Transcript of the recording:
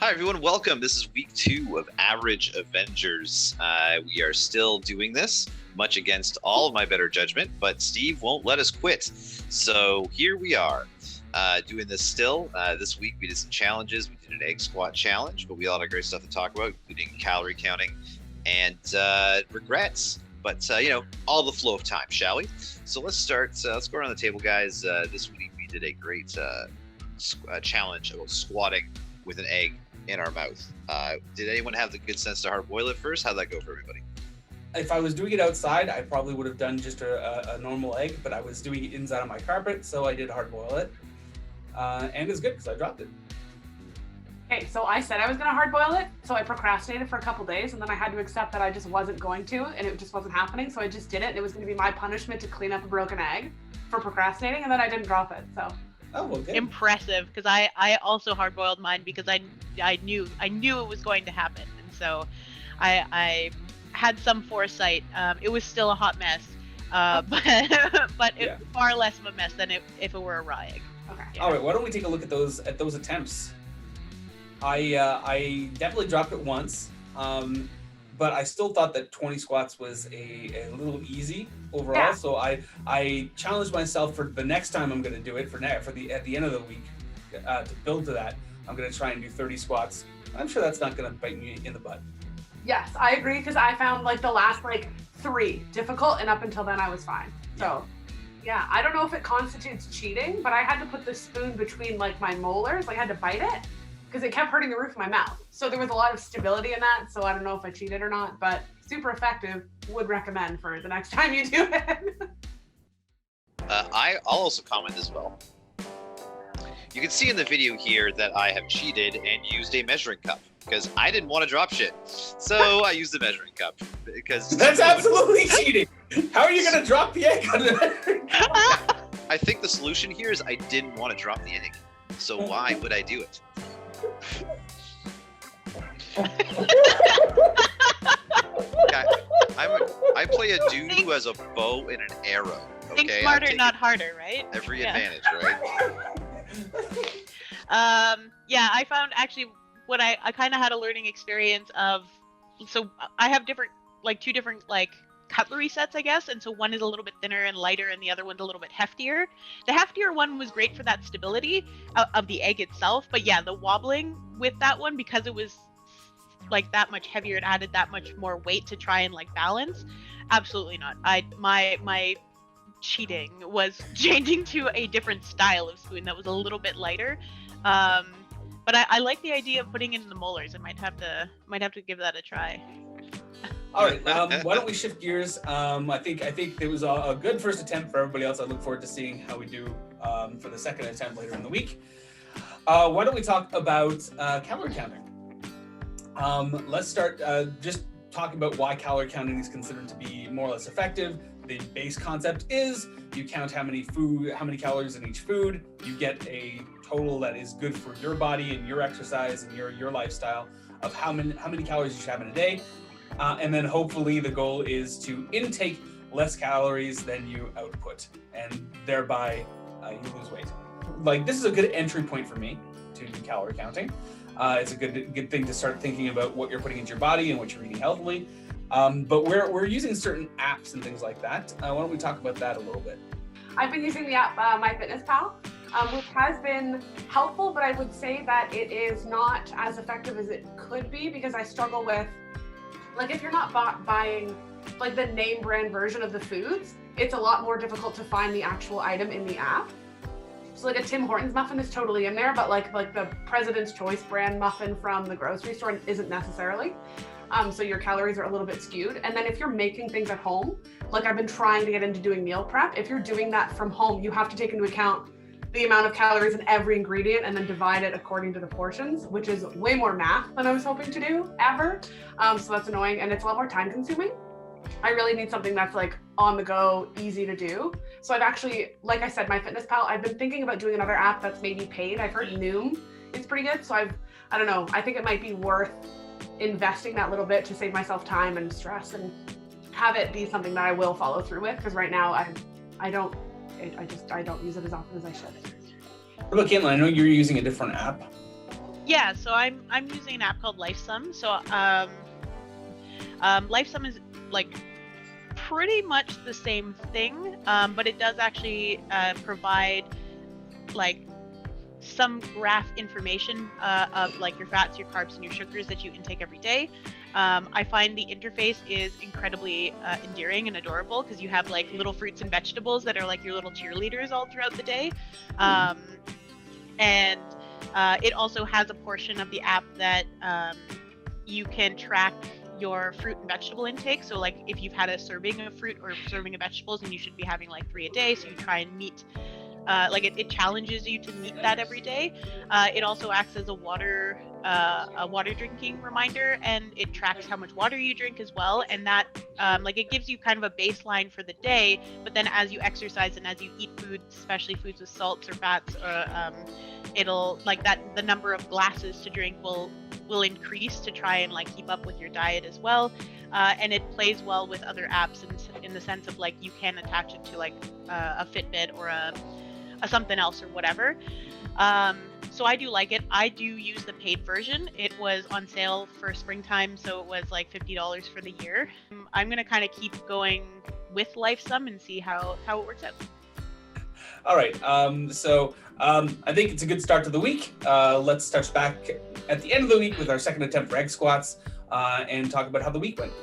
Hi, everyone. Welcome. This is week 2 of Average Avengers. We are still doing this, much against all of my better judgment, but Steve won't let us quit. So here we are, doing this still. This week we did some challenges. We did an egg squat challenge, but we had a lot of great stuff to talk about, including calorie counting and regrets. But, all the flow of time, shall we? So let's start. Let's go around the table, guys. This week we did a great challenge about squatting with an egg in our mouth. Did anyone have the good sense to hard boil it first? How'd that go for everybody? If I was doing it outside, I probably would have done just a normal egg, but I was doing it inside of my carpet, so I did hard boil it. And it's good because I dropped it. Okay, so I said I was gonna hard boil it, so I procrastinated for a couple days, and then I had to accept that I just wasn't going to, and it just wasn't happening, so I just did it, and it was gonna be my punishment to clean up a broken egg for procrastinating, and then I didn't drop it, so. Oh, well, good. Impressive, because I also hard boiled mine because I knew it was going to happen, and so I had some foresight. It was still a hot mess, but it was far less of a mess than if it were a raw egg. Okay. Yeah. All right, why don't we take a look at those attempts? I definitely dropped it once, but I still thought that 20 squats was a little easy overall. Yeah. So I challenged myself for the next time I'm going to do it at the end of the week to build to that. I'm going to try and do 30 squats. I'm sure that's not going to bite me in the butt. Yes, I agree, because I found the last 3 difficult, and up until then I was fine. So, yeah, I don't know if it constitutes cheating, but I had to put the spoon between my molars, I had to bite it, because it kept hurting the roof of my mouth. So there was a lot of stability in that, so I don't know if I cheated or not, but super effective, would recommend for the next time you do it. I'll also comment as well. You can see in the video here that I have cheated and used a measuring cup because I didn't want to drop shit. So I used the measuring cup because That's absolutely cheating. How are you going to drop the egg on the measuring cup? I think the solution here is I didn't want to drop the egg. So why would I do it? I play a dude who has a bow and an arrow. Okay? Think smarter, not harder, right? Every Yeah. advantage, right? I found actually what I kind of had a learning experience of. So I have two different cutlery sets, I guess, and so one is a little bit thinner and lighter, and the other one's a little bit heftier. The heftier one was great for that stability of the egg itself, but yeah, the wobbling with that one, because it was that much heavier, it added that much more weight to try and balance. Absolutely not. My cheating was changing to a different style of spoon that was a little bit lighter. But I like the idea of putting it in the molars. I might have to give that a try. All right, why don't we shift gears? I think it was a good first attempt for everybody else. I look forward to seeing how we do for the second attempt later in the week. Why don't we talk about calorie counting? Let's start just talking about why calorie counting is considered to be more or less effective. The base concept is you count how many calories in each food. You get a total that is good for your body and your exercise and your lifestyle of how many calories you should have in a day. And then hopefully the goal is to intake less calories than you output, and thereby you lose weight. This is a good entry point for me to do calorie counting. It's a good thing to start thinking about what you're putting into your body and what you're eating healthily. But we're using certain apps and things like that. Why don't we talk about that a little bit? I've been using the app MyFitnessPal, which has been helpful, but I would say that it is not as effective as it could be, because I struggle with, if you're not buying the name brand version of the foods, it's a lot more difficult to find the actual item in the app. So a Tim Hortons muffin is totally in there, but like the President's Choice brand muffin from the grocery store isn't necessarily. So your calories are a little bit skewed. And then if you're making things at home, I've been trying to get into doing meal prep. If you're doing that from home, you have to take into account the amount of calories in every ingredient and then divide it according to the portions, which is way more math than I was hoping to do ever. So that's annoying, and it's a lot more time consuming. I really need something that's on the go, easy to do. So I've actually, like I said, MyFitnessPal, I've been thinking about doing another app that's maybe paid. I've heard Noom is pretty good. So I don't know, I think it might be worth investing that little bit to save myself time and stress and have it be something that I will follow through with, because right now I don't use it as often as I should. What about Caitlin? I know you're using a different app. Yeah, so I'm using an app called LifeSum. So LifeSum is like pretty much the same thing, but it does actually provide like some graph information of like your fats, your carbs, and your sugars that you intake every day. I find the interface is incredibly endearing and adorable because you have like little fruits and vegetables that are like your little cheerleaders all throughout the day. And it also has a portion of the app that you can track your fruit and vegetable intake. So like if you've had a serving of fruit or serving of vegetables, and you should be having like 3 a day, so you try and meet it challenges you to meet that every day. It also acts as a water drinking reminder, and it tracks how much water you drink as well. And that it gives you kind of a baseline for the day, but then as you exercise and as you eat foods, especially foods with salts or fats, it'll like that the number of glasses to drink will increase to try and like keep up with your diet as well. And it plays well with other apps in the sense of like you can attach it to like a Fitbit or a something else or whatever. So I do like it. I do use the paid version. It was on sale for springtime, so it was like $50 for the year. I'm gonna kind of keep going with LifeSum and see how it works out. All right. So I think it's a good start to the week. Let's touch back at the end of the week with our second attempt for egg squats and talk about how the week went.